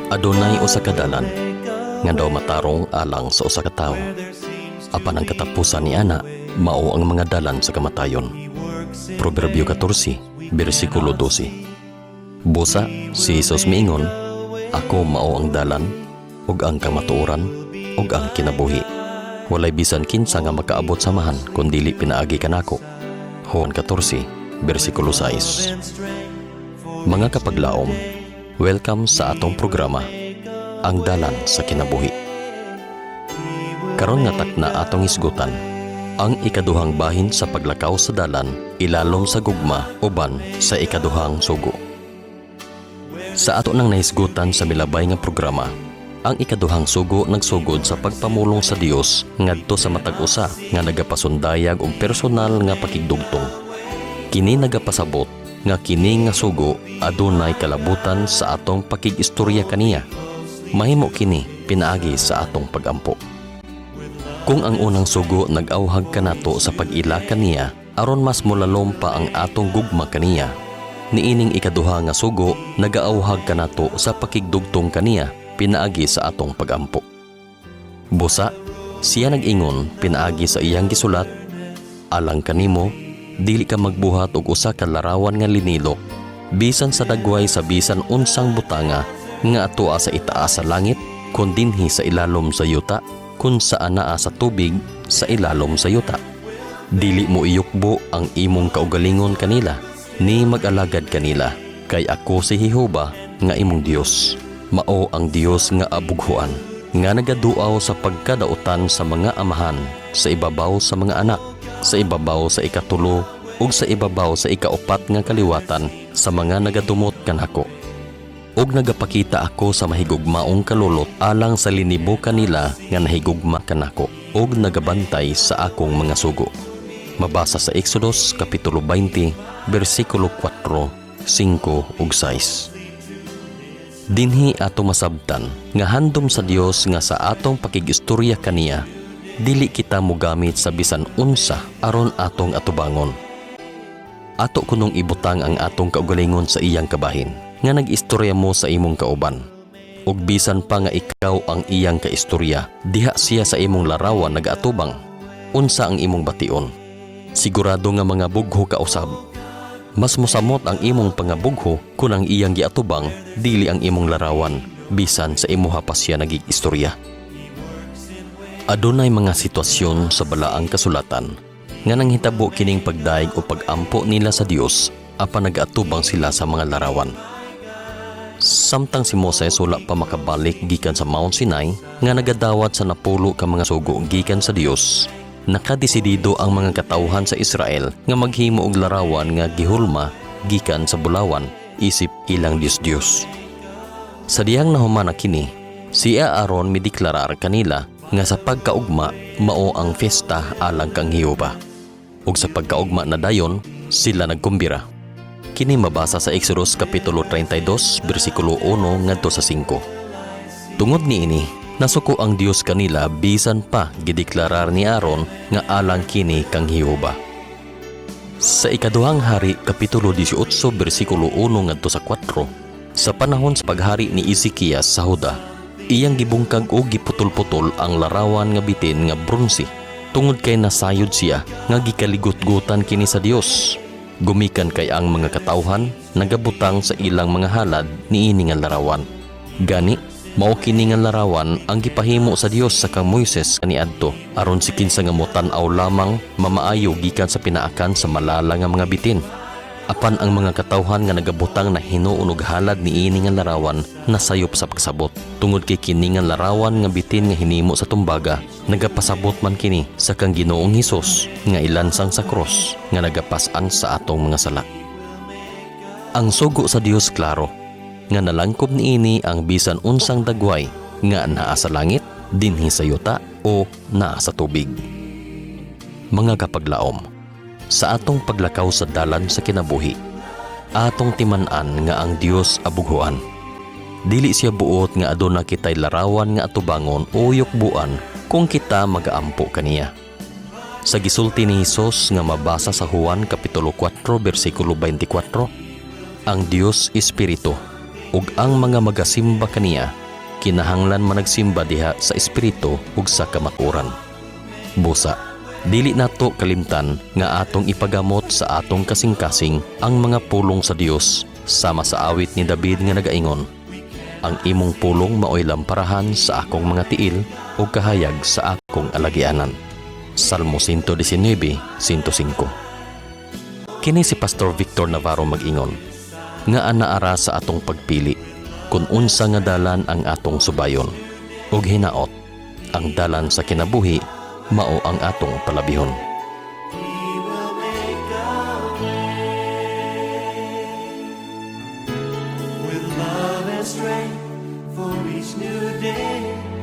Adunay usa ka dalan nga daw matarong alang sa usa ka tawo. Apan ang katapusan ni ana mao ang mga dalan sa kamatayon. Proverbio 14, bersikulo 12. Busa si Jesus miingon, ako mao ang dalan ug ang kamatuoran ug ang kinabuhi. Walay bisan kinsa nga makaabot samahan kun dili pinaagi kanako. Juan 14, bersikulo 6. Mga kapaglaom, welcome sa atong programa, Ang Dalan sa Kinabuhi. Karon nga takna atong isgutan, ang ikaduhang bahin sa paglakaw sa dalan, ilalom sa gugma uban sa ikaduhang sugo. Sa ato nang nahisgutan sa milabay nga programa, ang ikaduhang sugo nagsugod sa pagpamulong sa Dios ngadto sa matag usa nga nagapasundayag og personal nga pakigdugtong. Kini nagapasabot nga kini nga sugo adunay kalabutan sa atong pakig-istorya kaniya. Mahimo kini pinaagi sa atong pagampo. Kung ang unang sugo nag-awhag kanato sa pag-ila kaniya aron mas molalom pa ang atong gugma kaniya, niining ikaduha nga sugo nagaawhag kanato sa pakigdugtong kaniya pinaagi sa atong pagampo. Busa, siya nag-ingon pinaagi sa iyang gisulat, alang kanimo, dili ka magbuhat og usa ka larawan nga linilok, bisan sa dagway sa bisan unsang butanga nga atoa sa itaas sa langit, kun dinhi sa ilalom sa yuta, kun saan naa sa tubig sa ilalom sa yuta. Dili mo iyukbo ang imong kaugalingon kanila, ni mag-alagad kanila, kay ako si Jehova nga imong Dios. Mao ang Dios nga abughuan, nga nagaduaw sa pagkadautan sa mga amahan, sa ibabaw sa mga anak, sa ibabaw sa ikatulo, ug sa ibabaw sa ikaupat nga kaliwatan sa mga nagadumot kanako. Ug nagapakita ako sa mahigugmaong kalulot alang sa linibo kanila nga nahigugma kanako, ug nagabantay sa akong mga sugo. Mabasa sa Exodus kapitulo 20, bersikulo 4, 5 ug 6. Dinhi ato masabtan nga handom sa Dios nga sa atong pakig-istorya kaniya, dili kita mogamit sa bisan unsa aron atong atubangon. Ato kunong ibutang ang atong kaugalingon sa iyang kabahin, nga nag-istorya mo sa imong kauban. Ug bisan pa nga ikaw ang iyang kaistorya, diha siya sa imong larawan nagaatubang. Unsa ang imong bation? Sigurado nga mga bugho ka usab. Mas mosamot ang imong pangabugho kung ang iyang giatubang, dili ang imong larawan, bisan sa imuha pa siya nagig-istorya. Adunay mga sitwasyon sa balaang kasulatan nga nanghitabo kining pagdaig o pagampo nila sa Dios apan nagaatubang sila sa mga larawan. Samtang si Moses wala pa makabalik gikan sa Mount Sinai nga nagadawat sa napulo ka mga sugo gikan sa Dios, nakadesidido ang mga katawhan sa Israel nga maghimo og larawan nga gihulma gikan sa bulawan isip ilang Dios. Sa diyang nahuman na kini, si Aaron mideklarar kanila nga sa pagkaugma mao ang fiesta alang kang Jehova. Ug sa pagkaugma na dayon, sila nagkumbira. Kini mabasa sa Exodus kapitulo 32, bersikulo 1 ngadto sa 5. Tungod niini, nasuko ang Dios kanila bisan pa gideklarar ni Aaron nga alang kini kang Jehova. Sa ikaduhang hari kapitulo 18 bersikulo 1 ngadto sa 4, sa panahon sa paghari ni Ezekias sa Huda, iyang gibungkag o giputol-putol ang larawan nga bitin nga bronze, tungod kay nasayod siya nga gikaligot-gutan kini sa Dios. Gumikan kay ang mga katawhan nagabutang sa ilang mga halad niini nga larawan. Gani, mao kini nga larawan ang gipahimo sa Dios sa kang Moises kaniadto aron si kinsa nga motan-aw lamang mamaayo gikan sa pinaakan sa malala nga mga bitin. Apan ang mga katawhan nga nagabutang na hinuon og halad niini nga larawan nasayop sa pagsabot, tungod kay kini nga larawan nga bitin nga hinimo sa tumbaga nagapasabot man kini sa kang Ginoong Hesus nga ilansang sa cross nga nagapas-an sa atong mga sala. Ang sugo sa Dios klaro nga nalangkob niini ang bisan unsang dagway nga naa sa langit, dinhi sa yuta o naa sa tubig. Mga kapaglaom, sa atong paglakaw sa dalan sa kinabuhi, atong timan-an nga ang Dios abughuan. Dili siya buot nga aduna kitay larawan nga atubangon o yukbuan kung kita magaampo kaniya. Sa gisulti ni Hesus nga mabasa sa Juan kapitulo 4 bersikulo 24, ang Dios Espiritu, ug ang mga magasimba kaniya kinahanglan managsimba diha sa espiritu ug sa kamakuran. Busa, dili nato kalimtan nga atong ipagamot sa atong kasing-kasing ang mga pulong sa Dios sama sa awit ni David nga nagaingon, ang imong pulong maoy lamparahan sa akong mga tiil ug kahayag sa akong alagianan. Salmo 119:105. Kini si Pastor Victor Navarro mag-ingon, nga anaara sa atong pagpili kung unsa nga dalan ang atong subayon, ug hinaot, ang dalan sa kinabuhi mao ang atong palabihon. With love and strength for each new day.